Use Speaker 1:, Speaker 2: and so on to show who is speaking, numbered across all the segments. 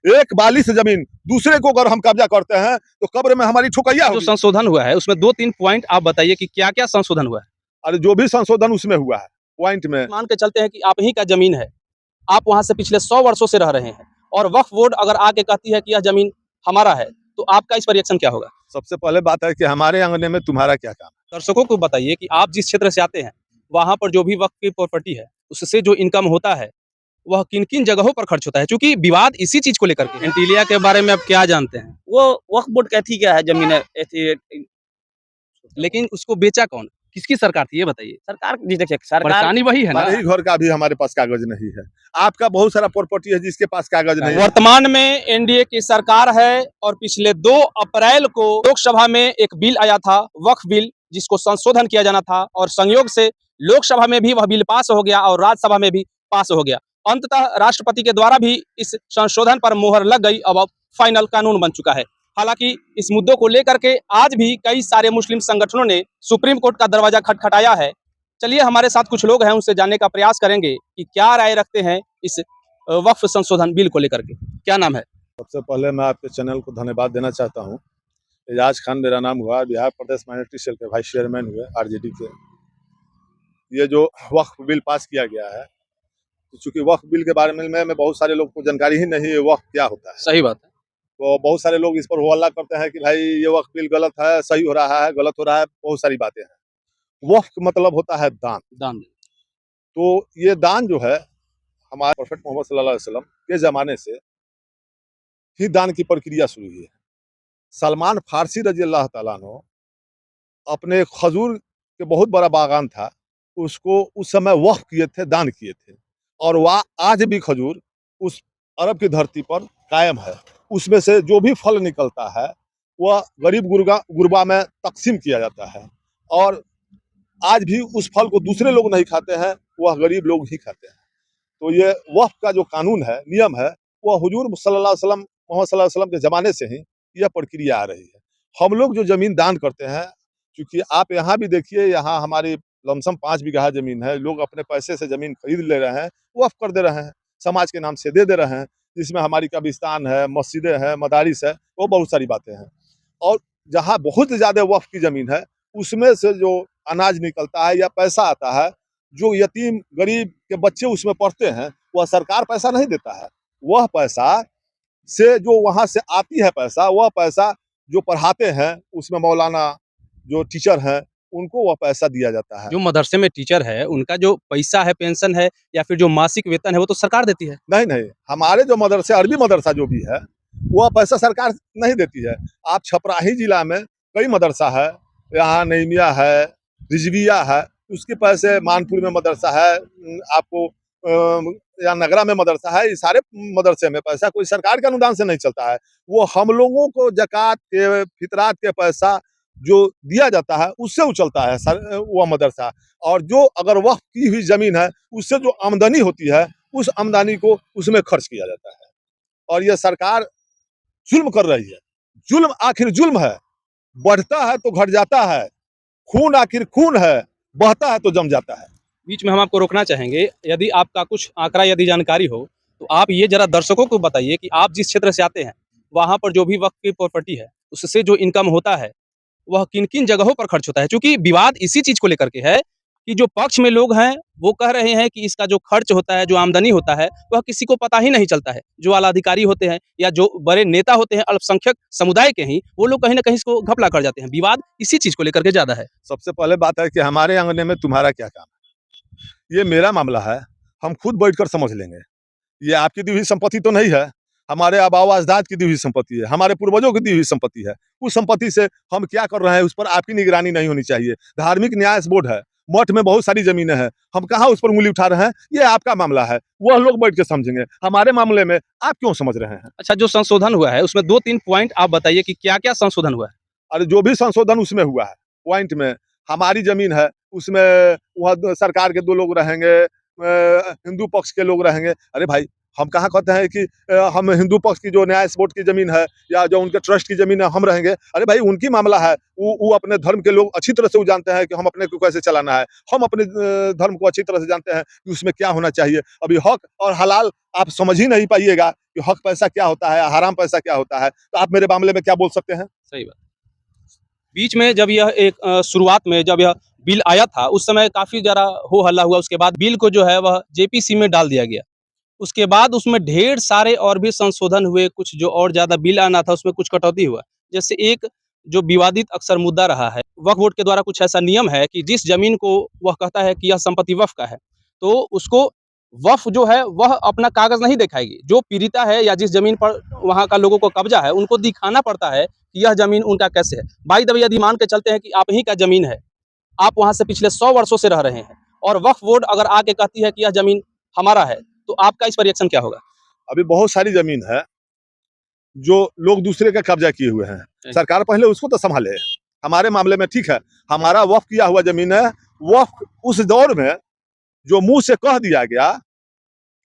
Speaker 1: एक बालिश जमीन दूसरे को अगर हम कब्जा करते हैं तो कब्र में हमारी ठुकैया
Speaker 2: जो
Speaker 1: होगी।
Speaker 2: संशोधन हुआ है उसमें 2-3 पॉइंट आप बताइए कि क्या-क्या संशोधन हुआ है?
Speaker 1: और जो भी संशोधन उसमें हुआ है पॉइंट में,
Speaker 2: मान के चलते हैं कि आप ही का जमीन है, आप वहाँ से पिछले 100 वर्षों से रह रहे हैं और वक्फ बोर्ड अगर आके कहती है कि यह जमीन हमारा है, तो आपका इस पर रिएक्शन क्या होगा?
Speaker 1: सबसे पहले बात है कि हमारे अंगने में तुम्हारा क्या काम।
Speaker 2: दर्शकों को बताइए कि आप जिस क्षेत्र से आते हैं, वहाँ पर जो भी वक्फ की प्रॉपर्टी है, उससे जो इनकम होता है, वह किन-किन जगहों पर खर्च होता है? क्योंकि विवाद इसी चीज़ को लेकर के। एंटीलिया के बारे में आप क्या जानते हैं?
Speaker 3: वो वक्फ बोर्ड का थी क्या है जमीन है
Speaker 2: लेकिन उसको बेचा कौन? किसकी सरकार थी ये बताइए?
Speaker 3: सरकार जी देखिए सरकार
Speaker 2: परेशानी वही है ना।
Speaker 1: हमारे ही घर का भी हमारे पास कागज नहीं है। आपका बहुत सारा प्रॉपर्टी है जिसके पास कागज नहीं है।
Speaker 2: वर्तमान में एनडीए की सरकार है और पिछले 2 अप्रैल को लोकसभा में एक बिल आया था, वक्फ बिल, जिसको संशोधन किया जाना था और संयोग से लोकसभा में भी वह बिल पास हो गया और राज्यसभा में भी पास हो गया। अंततः राष्ट्रपति के द्वारा भी इस संशोधन पर मुहर लग गई, अब फाइनल कानून बन चुका है। हालांकि इस मुद्दों को लेकर के आज भी कई सारे मुस्लिम संगठनों ने सुप्रीम कोर्ट का दरवाजा खटखटाया है। चलिए हमारे साथ कुछ लोग हैं, उनसे जानने का प्रयास करेंगे कि क्या राय रखते हैं इस वक्फ संशोधन बिल को लेकर के। क्या नाम है?
Speaker 1: सबसे पहले मैं आपके चैनल को धन्यवाद देना चाहता हूँ। एजाज खान मेरा नाम हुआ, बिहार प्रदेश माइनॉरिटी सेल के वाइस चेयरमैन हुए आरजेडी के। ये जो वक्फ बिल पास किया गया है, चूँकि वक्फ बिल के बारे में बहुत सारे लोग को जानकारी ही नहीं है वक्फ क्या होता है।
Speaker 2: सही बात है।
Speaker 1: तो बहुत सारे लोग इस पर हल्ला करते हैं कि भाई ये वक्फ बिल गलत है, सही हो रहा है, गलत हो रहा है, बहुत सारी बातें हैं। वक्फ मतलब होता है दान।
Speaker 2: दान।
Speaker 1: तो ये दान जो है हमारे प्रोफेट मोहम्मद सल्लल्लाहु अलैहि वसल्लम के ज़माने से ही दान की प्रक्रिया शुरू हुई है। सलमान फारसी रजी अल्लाह ताला अन्हु अपने खजूर के बहुत बड़ा बागान था, उसको उस समय वक्फ किए थे, दान किए थे, और वह आज भी खजूर उस अरब की धरती पर कायम है। उसमें से जो भी फल निकलता है वह गरीब गुरबा में तकसीम किया जाता है, और आज भी उस फल को दूसरे लोग नहीं खाते हैं, वह गरीब लोग ही खाते हैं। तो ये वक्फ का जो कानून है, नियम है, वह हुजूर सल्लल्लाहु अलैहि वसल्लम, मोहम्मद सल्लल्लाहु अलैहि वसल्लम के ज़माने से ही यह प्रक्रिया आ रही है। हम लोग जो ज़मीन दान करते हैं, क्योंकि आप यहाँ भी देखिए, यहाँ हमारी लमसम 5 बीघा ज़मीन है, लोग अपने पैसे से ज़मीन खरीद ले रहे हैं, वक्फ कर दे रहे हैं, समाज के नाम से दे रहे हैं, जिसमें हमारी कब्रिस्तान है, मस्जिदें हैं, मदारिस है, वो बहुत सारी बातें हैं। और जहाँ बहुत ज़्यादा वक्फ की ज़मीन है, उसमें से जो अनाज निकलता है या पैसा आता है, जो यतीम गरीब के बच्चे उसमें पढ़ते हैं, वह सरकार पैसा नहीं देता है। वह पैसा से जो वहाँ से आती है पैसा, वह पैसा जो पढ़ाते हैं, उसमें मौलाना जो टीचर हैं, उनको वह पैसा दिया जाता है।
Speaker 2: जो मदरसे में टीचर है, उनका जो पैसा है, पेंशन है या फिर जो मासिक वेतन है, वो तो सरकार देती है।
Speaker 1: नहीं, हमारे जो मदरसे, अरबी मदरसा जो भी है, वह पैसा सरकार नहीं देती है। आप छपराही जिला में कई मदरसा है, यहाँ नईमिया है, रिजविया है, उसके पैसे, मानपुर में मदरसा है, आपको या नगरा में मदरसा है, इस सारे मदरसे में पैसा कोई सरकार के अनुदान से नहीं चलता है। वो हम लोगों को ज़कात के, फितरात के पैसा जो दिया जाता है, उससे उछलता है वह मदरसा। और जो अगर वक्फ की हुई ज़मीन है, उससे जो आमदनी होती है, उस आमदनी को उसमें खर्च किया जाता है। और ये सरकार जुल्म कर रही है। जुल्म आखिर जुल्म है, बढ़ता है तो घट जाता है, खून आखिर खून है, बहता है तो जम जाता है।
Speaker 2: बीच में हम आपको रोकना चाहेंगे, यदि आपका कुछ आंकड़ा यदि जानकारी हो, तो आप ये ज़रा दर्शकों को बताइए कि आप जिस क्षेत्र से आते हैं, वहाँ पर जो भी वक्फ की प्रॉपर्टी है, उससे जो इनकम होता है, वह किन-किन जगहों पर खर्च होता है? क्योंकि विवाद इसी चीज़ को लेकर के है कि जो पक्ष में लोग हैं, वो कह रहे हैं कि इसका जो खर्च होता है, जो आमदनी होता है, वह किसी को पता ही नहीं चलता है। जो आला अधिकारी होते हैं या जो बड़े नेता होते हैं अल्पसंख्यक समुदाय के ही, वो लोग कहीं न कहीं इसको घपला कर जाते हैं। विवाद इसी चीज़ को लेकर के ज़्यादा है।
Speaker 1: सबसे पहले बात है कि हमारे आंगने में तुम्हारा क्या काम है? ये मेरा मामला है, हम खुद बैठकर समझ लेंगे। ये आपकी दी हुई संपत्ति तो नहीं है, हमारे आबा-ओ-अजदाद की दी हुई संपत्ति है, हमारे पूर्वजों की दी हुई संपत्ति है। उस संपत्ति से हम क्या कर रहे हैं, उस पर आपकी निगरानी नहीं होनी चाहिए। धार्मिक न्यास बोर्ड है, मठ में बहुत सारी ज़मीनें हैं, हम कहाँ उस पर उँगली उठा रहे हैं, ये आपका मामला है, वह लोग बैठ के समझेंगे। हमारे मामले में आप क्यों समझ रहे हैं?
Speaker 2: अच्छा, जो संशोधन हुआ है, उसमें 2-3 पॉइंट आप बताइए कि क्या-क्या संशोधन हुआ है?
Speaker 1: और जो भी संशोधन उसमें हुआ है, पॉइंट में, हमारी ज़मीन है, उसमें वह सरकार के 2 लोग रहेंगे, हिंदू पक्ष के लोग रहेंगे। अरे भाई, हम कहाँ कहते हैं कि हम हिंदू पक्ष की जो न्यास बोर्ड की जमीन है या जो उनके ट्रस्ट की जमीन है हम रहेंगे। अरे भाई, उनकी मामला है, वो अपने धर्म के लोग अच्छी तरह से वो जानते हैं कि हम अपने को कैसे चलाना है। हम अपने धर्म को अच्छी तरह से जानते हैं कि उसमें क्या होना चाहिए। अभी हक और हलाल आप समझ ही नहीं पाइएगा कि हक पैसा क्या होता है, हराम पैसा क्या होता है। तो आप मेरे मामले में क्या बोल सकते हैं?
Speaker 2: सही बात। बीच में जब यह एक शुरुआत में जब यह बिल आया था उस समय काफ़ी ज़्यादा हो हल्ला हुआ। उसके बाद बिल को जो है वह जेपीसी में डाल दिया गया। उसके बाद उसमें ढेर सारे और भी संशोधन हुए, कुछ जो और ज़्यादा बिल आना था उसमें कुछ कटौती हुआ। जैसे एक जो विवादित अक्सर मुद्दा रहा है, वक्फ बोर्ड के द्वारा कुछ ऐसा नियम है कि जिस ज़मीन को वह कहता है कि यह संपत्ति वक्फ का है, तो उसको वक्फ जो है वह अपना कागज़ नहीं दिखाएगी। जो पीड़िता है या जिस ज़मीन पर वहाँ का लोगों को कब्ज़ा है, उनको दिखाना पड़ता है कि यह ज़मीन उनका कैसे है। बाय द वे यदि मान के चलते हैं कि आप ही का ज़मीन है, आप वहाँ से पिछले 100 वर्षों से रह रहे हैं और वक्फ बोर्ड अगर आके कहती है कि यह ज़मीन हमारा है, तो आपका इस पर रिएक्शन क्या होगा?
Speaker 1: अभी बहुत सारी जमीन है जो लोग दूसरे का कब्जा किए हुए हैं। सरकार पहले उसको तो संभाले। हमारे मामले में ठीक है, हमारा वक्फ किया हुआ जमीन है। वक्फ उस दौर में जो मुंह से कह दिया गया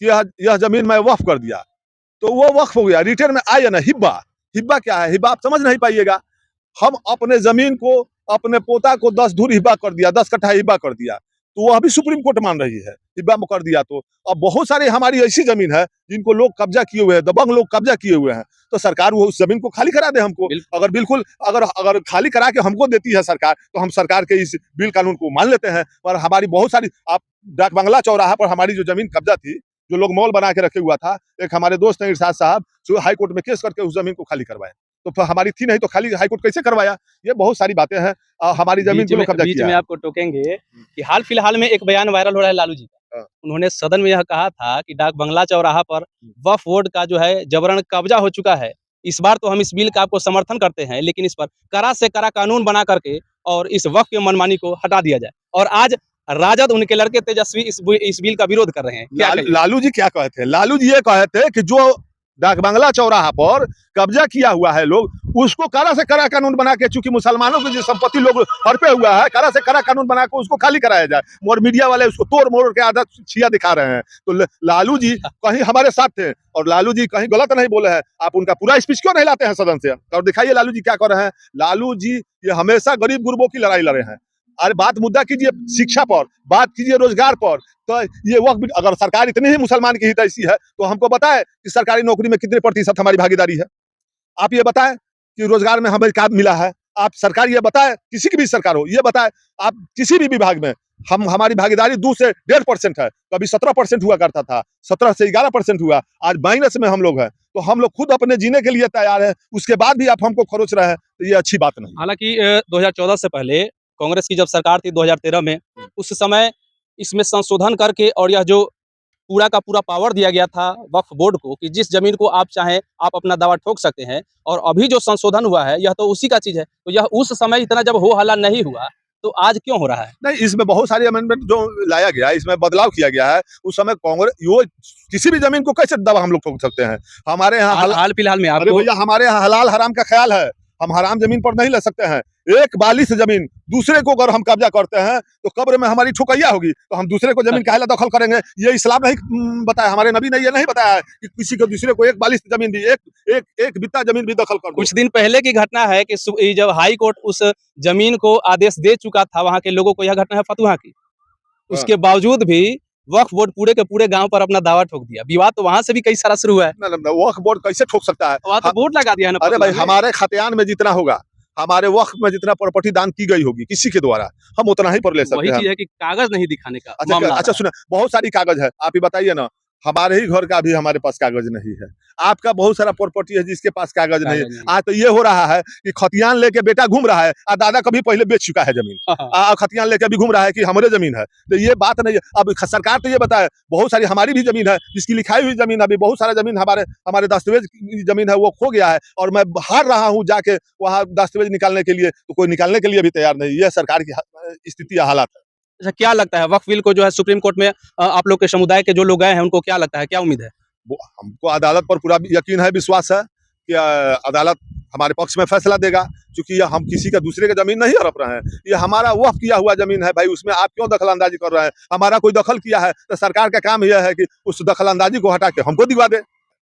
Speaker 1: कि यह जमीन मैं वक्फ कर दिया, तो वो वक्फ हो गया। रिटर्न में आया ना हिब्बा। हिब्बा क्या है? हिब्बा आप समझ नहीं पाइएगा। हम अपने जमीन को अपने पोता को 10 धूर हिब्बा कर दिया, 10 कट्ठा हिब्बा कर दिया, तो वह भी सुप्रीम कोर्ट मान रही है हिब्बा में कर दिया। तो अब बहुत सारी हमारी ऐसी जमीन है जिनको लोग कब्जा किए हुए हैं, दबंग लोग कब्जा किए हुए हैं। तो सरकार वो उस जमीन को खाली करा दे हमको। अगर बिल्कुल अगर खाली करा के हमको देती है सरकार, तो हम सरकार के इस बिल कानून को मान लेते हैं। और हमारी बहुत सारी, आप डाक बंगला चौराहा पर हमारी जो जमीन कब्जा थी, जो लोग मॉल बना के रखे हुआ था, एक हमारे दोस्त हैं इरशाद साहब, जो हाई कोर्ट में केस करके उस जमीन को खाली करवाए। तो फिर हमारी थी नहीं तो खाली हाई कोर्ट कैसे करवाया? ये बहुत सारी बातें हैं। हमारी जमीन को कब्जा
Speaker 2: बीच
Speaker 1: किया
Speaker 2: में
Speaker 1: है।
Speaker 2: आपको टोकेंगे कि हाल फिलहाल में एक बयान वायरल हो रहा है लालू जी का।
Speaker 1: हाँ।
Speaker 2: उन्होंने सदन में यह कहा था कि डाक बंगला चौराहा पर वक्फ बोर्ड का जो है जबरन कब्जा हो चुका है। इस बार तो हम इस बिल का आपको समर्थन करते हैं, लेकिन इस पर कड़ा से कड़ा कानून बना करके और इस वक्फ की मनमानी को हटा दिया जाए। और आज राजद उनके लड़के तेजस्वी इस बिल का विरोध कर रहे हैं। क्या कहिए?
Speaker 1: लालू जी क्या कहे थे? लालू जी ये कहे थे कि जो डाक बंगला चौराहा पर कब्जा किया हुआ है लोग, उसको कड़ा से कड़ा कानून बना के, चूंकि मुसलमानों की जो संपत्ति लोग हड़पे हुआ है, कड़ा से कड़ा कानून बना के उसको खाली कराया जाए। और मीडिया वाले उसको तोड़ मोड़ के आधा छिया दिखा रहे हैं। तो लालू जी कहीं हमारे साथ थे और लालू जी कहीं गलत नहीं बोले हैं। आप उनका पूरा स्पीच क्यों नहीं लाते हैं सदन से? और दिखाइए लालू जी क्या कर रहे हैं। लालू जी ये हमेशा गरीब गुरबों की लड़ाई लड़े हैं। अरे बात मुद्दा कीजिए शिक्षा पर, बात कीजिए रोजगार पर। तो ये वक्त, अगर सरकार इतनी ही मुसलमान की हितैषी है तो हमको बताएं कि सरकारी नौकरी में कितने प्रतिशत हमारी भागीदारी है। आप ये बताएं कि रोजगार में हमें क्या मिला है। आप सरकार ये बताएं, किसी की भी सरकार हो, ये बताएं आप किसी भी विभाग में हमारी भागीदारी 2 से 1.5% है। कभी 17% हुआ करता था, 17 से 11% हुआ, आज माइनस में हम लोग हैं। तो हम लोग खुद अपने जीने के लिए तैयार हैं, उसके बाद भी आप हमको खरोच रहे हैं, तो ये अच्छी बात नहीं।
Speaker 2: हालांकि 2014 से पहले कांग्रेस की जब सरकार थी 2013 में, उस समय इसमें संशोधन करके और यह जो पूरा का पूरा पावर दिया गया था वक्फ बोर्ड को कि जिस जमीन को आप चाहें आप अपना दावा ठोक सकते हैं। और अभी जो संशोधन हुआ है यह तो उसी का चीज़ है। तो यह उस समय इतना जब हो हल्ला नहीं हुआ, तो आज क्यों हो रहा है?
Speaker 1: नहीं, इसमें बहुत सारी अमेंडमेंट जो लाया गया है, इसमें बदलाव किया गया है। उस समय कांग्रेस वो किसी भी जमीन को कैसे दबा हम लोग ठोक सकते हैं? हमारे यहाँ
Speaker 2: हाल फिलहाल में
Speaker 1: अरे
Speaker 2: आपको
Speaker 1: भैया, हमारे यहाँ हलाल हराम का ख्याल है। हम हराम जमीन पर नहीं ले सकते हैं। एक बालिश जमीन दूसरे को अगर हम कब्जा करते हैं तो कब्र में हमारी ठुकैया होगी। तो हम दूसरे को जमीन काहे ला दखल करेंगे? ये इस्लाम नहीं बताया, हमारे नबी ने ये नहीं बताया है कि किसी को दूसरे को एक बालिश जमीन भी, एक बित्ता जमीन भी दखल कर दो।
Speaker 2: कुछ दिन पहले की घटना है कि जब हाई कोर्ट उस जमीन को आदेश दे चुका था वहां के लोगों को, यह घटना है फतुहा की। उसके बावजूद भी वक्फ बोर्ड पूरे के पूरे गांव पर अपना दावा ठोक दिया। विवाद तो वहां से भी कई सारा शुरू हुआ है।
Speaker 1: वक्फ बोर्ड कैसे ठोक सकता है?
Speaker 2: वहां तो बोर्ड लगा दिया है ना।
Speaker 1: अरे भाई, हमारे खतियान में जितना होगा, हमारे वक्फ में जितना प्रॉपर्टी दान की गई होगी किसी के द्वारा, हम उतना ही पर ले सकते
Speaker 2: वही
Speaker 1: हैं।
Speaker 2: चीज है कि कागज नहीं दिखाने का
Speaker 1: अच्छा
Speaker 2: मामला
Speaker 1: अच्छा, सुना, बहुत सारी कागज है। आप ही बताइए ना, हमारे ही घर का भी हमारे पास कागज नहीं है। आपका बहुत सारा प्रॉपर्टी है जिसके पास कागज नहीं है। आज तो ये हो रहा है कि खतियान लेके बेटा घूम रहा है, दादा कभी पहले बेच चुका है जमीन, खतियान लेके भी घूम रहा है कि हमारे जमीन है। तो ये बात नहीं है। अब सरकार तो ये बताए, बहुत सारी हमारी भी जमीन है जिसकी लिखाई हुई जमीन, अभी बहुत सारा जमीन हमारे दस्तावेज की जमीन है वो खो गया है और मैं हार रहा हूँ जाके वहाँ दस्तावेज निकालने के लिए, तो कोई निकालने के लिए भी तैयार नहीं। ये सरकार की स्थिति या हालात है।
Speaker 2: अच्छा, क्या लगता है वक्फ बिल को जो है सुप्रीम कोर्ट में आप लोग के समुदाय के जो लोग गए हैं उनको क्या लगता है, क्या उम्मीद है?
Speaker 1: हमको अदालत पर पूरा यकीन है, विश्वास है कि अदालत हमारे पक्ष में फैसला देगा, क्योंकि ये हम किसी का दूसरे का जमीन नहीं हड़प रहे हैं, ये हमारा वक्फ किया हुआ जमीन है भाई, उसमें आप क्यों दखल अंदाजी कर रहे हैं? हमारा कोई दखल किया है तो सरकार का काम यह है कि उस दखल अंदाजी को हटा के हमको दिवा दे।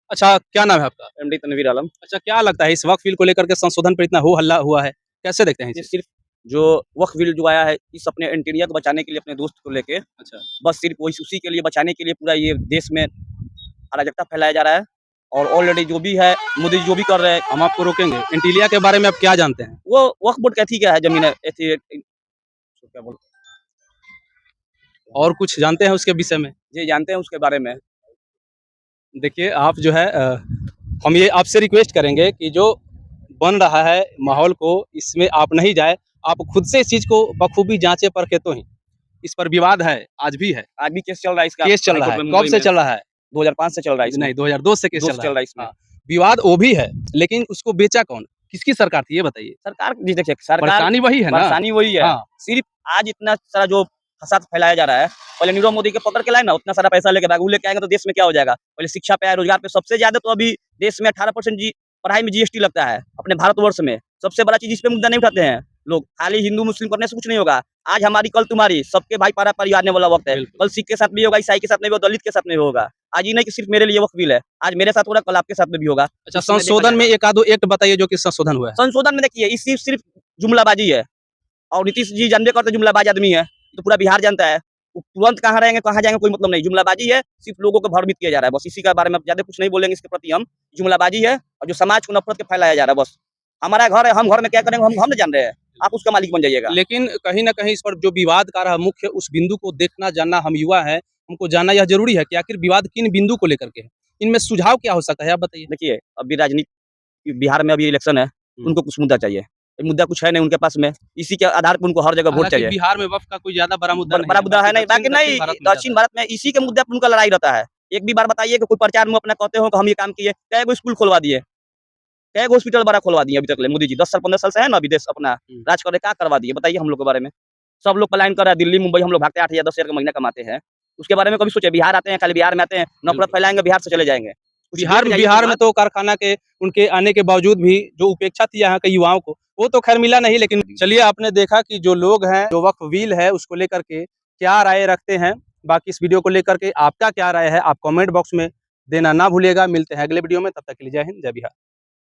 Speaker 2: अच्छा, क्या नाम है आपका?
Speaker 3: एमडी तनवीर आलम।
Speaker 2: अच्छा, क्या लगता है इस वक्फ बिल को लेकर के संशोधन पर इतना हो हल्ला हुआ है, कैसे देखते हैं
Speaker 3: ये
Speaker 2: इसे?
Speaker 3: सिर्फ जो वक्फ बिल जो आया है इस अपने एंटीरिया को बचाने के लिए, अपने दोस्त को लेके,
Speaker 2: अच्छा,
Speaker 3: बस सिर्फ वही उसी के लिए बचाने के लिए पूरा ये देश में अराजकता फैलाया जा रहा है। और ऑलरेडी जो भी है मोदी जी जो भी कर रहे हैं,
Speaker 2: हम आपको रोकेंगे। एंटीलिया के बारे में आप क्या जानते हैं?
Speaker 3: वो वक्फ बोर्ड कैसी क्या है जमीन है क्या बोलते
Speaker 2: और कुछ जानते हैं उसके विषय में?
Speaker 3: हैं, ये जानते हैं उसके बारे में।
Speaker 2: देखिए, आप जो है हम ये आपसे रिक्वेस्ट करेंगे कि जो बन रहा है माहौल को, इसमें आप नहीं जाए, आप खुद से इस चीज़ को बखूबी जांचे परखे तो ही। इस पर विवाद है, आज भी है,
Speaker 3: आज भी केस चल रहा है इसका,
Speaker 2: केस चल रहा है।
Speaker 3: हाईकोर्ट में
Speaker 2: कब
Speaker 3: मुंबई
Speaker 2: से
Speaker 3: में।
Speaker 2: चल रहा है?
Speaker 3: 2005 से चल रहा है इसमें।
Speaker 2: नहीं, 2002 से केस
Speaker 3: 2
Speaker 2: चल
Speaker 3: से
Speaker 2: रहा
Speaker 3: चल रहा है
Speaker 2: है।
Speaker 3: इसमें।
Speaker 2: हाँ, विवाद वो भी है, लेकिन उसको बेचा कौन? किसकी सरकार थी, ये बताइए?
Speaker 3: सरकार जी देखिए, सरकार
Speaker 2: परेशानी वही है ना?
Speaker 3: परेशानी वही है।
Speaker 2: हाँ।
Speaker 3: सिर्फ आज इतना सारा जो फसाद फैलाया जा रहा है, पहले नीरव मोदी के पकड़ के लाए ना, उतना सारा पैसा लेके भाग, वो लेके आएंगे तो देश में क्या हो जाएगा? पहले शिक्षा पे आए, रोजगार पे, सबसे ज्यादा तो अभी देश में 18% पढ़ाई में जीएसटी लगता है अपने भारतवर्ष में। सबसे बड़ा चीज इस पे मुद्दा नहीं उठाते हैं लोग। खाली हिंदू मुस्लिम करने से कुछ नहीं होगा। आज हमारी कल तुम्हारी, सबके भाई पारा पारी आने वाला वक्त है।
Speaker 2: बिल्कुल।
Speaker 3: कल सिख के साथ भी होगा, ईसाई के साथ नहीं होगा, दलित के साथ नहीं होगा। आज ही नहीं कि सिर्फ मेरे लिए वक्त बिल है, आज मेरे साथ हो रहा, कल आपके साथ में भी होगा।
Speaker 2: अच्छा,
Speaker 3: इसमें देखा
Speaker 2: संशोधन में
Speaker 3: जाएगा।
Speaker 2: एक आधो एक्ट बताइए जो कि संशोधन हुआ है।
Speaker 3: संशोधन में देखिए, इस सिर्फ जुमलाबाजी है, और नीतीश जी जानते करते जुमलाबाज आदमी है, तो पूरा बिहार जानता है। वो तुरंत कहाँ रहेंगे कहाँ जाएंगे कोई मतलब नहीं, जुमलाबाजी है, सिर्फ लोगों को भ्रमित किया जा रहा है बस। इसी के बारे में ज्यादा कुछ नहीं बोलेंगे इसके प्रति हम। जुमलाबाजी है और जो समाज को नफरत के फैलाया जा रहा है बस। हमारा घर है, हम घर में क्या करेंगे हम नहीं जान रहे हैं, आप उसका मालिक बन जाइएगा।
Speaker 2: लेकिन कहीं ना कहीं इस पर जो विवाद का रहा मुख्य, उस बिंदु को देखना जानना, हम युवा है, हमको जानना यह जरूरी है कि आखिर विवाद किन बिंदु को लेकर के है, इनमें सुझाव क्या हो सकता है, आप बताइए।
Speaker 3: देखिए, अभी राजनीति, बिहार में अभी इलेक्शन है, उनको कुछ मुद्दा चाहिए। मुद्दा कुछ है नहीं उनके पास में, इसी के आधार पर उनको हर जगह वोट
Speaker 2: हालांकि
Speaker 3: चाहिए।
Speaker 2: बिहार में वक्फ का कोई ज्यादा बड़ा मुद्दा नहीं
Speaker 3: बड़ा मुद्दा है नहीं, बाकी नहीं, दक्षिण
Speaker 2: भारत
Speaker 3: भारत में इसी के मुद्दे पर उनका लड़ाई रहता है। एक भी बार बताइए कि कोई प्रचार में अपना कहते हो कि हम ये काम किए, कई गो स्कूल खोलवा दिए, कई गो हॉस्पिटल बड़ा खोलवा दिए अभी तक ले मोदी जी। 10 साल 15 साल से है ना अभी देश अपना राज कर रहे, क्या करवा दिए बताइए हम लोग के बारे में। सब लोग पलायन कर रहा है, दिल्ली मुंबई हम लोग भागते 8 या 10 हजार का महीना कमाते हैं। उसके बारे में कभी सोचे? बिहार आते हैं, खाली बिहार में आते हैं, नफरत फैलाएंगे, बिहार से चले जाएंगे।
Speaker 2: बिहार में तो कारखाना के उनके आने के बावजूद भी जो उपेक्षा थी यहाँ के युवाओं को, वो तो खैर मिला नहीं। लेकिन चलिए, आपने देखा कि जो लोग हैं, जो वक्फ बिल है उसको लेकर के क्या राय रखते हैं। बाकी इस वीडियो को लेकर के आपका क्या राय है, आप कमेंट बॉक्स में देना ना भूलिएगा। मिलते हैं अगले वीडियो में, तब तक के लिए जय हिंद, जय बिहार।